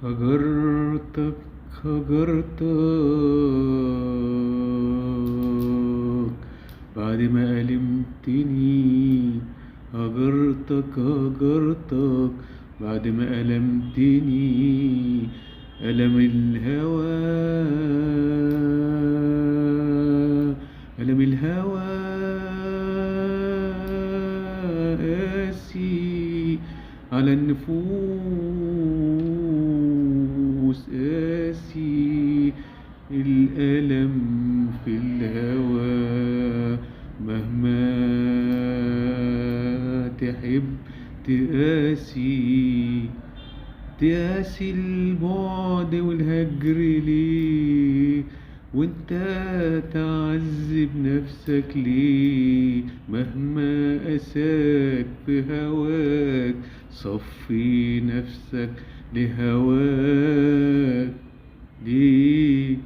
هجرتك هجرتك بعد ما ألمتني. هجرتك بعد ما ألمتني. ألم الهوى ألم الهوى قاسي على النفوس، قاسي الألم في الهوى. مهما تحب تقاسي البعد والهجر ليه، وانت تعذب نفسك ليه؟ مهما أساك في هواك صفي نفسك لهواك ليه.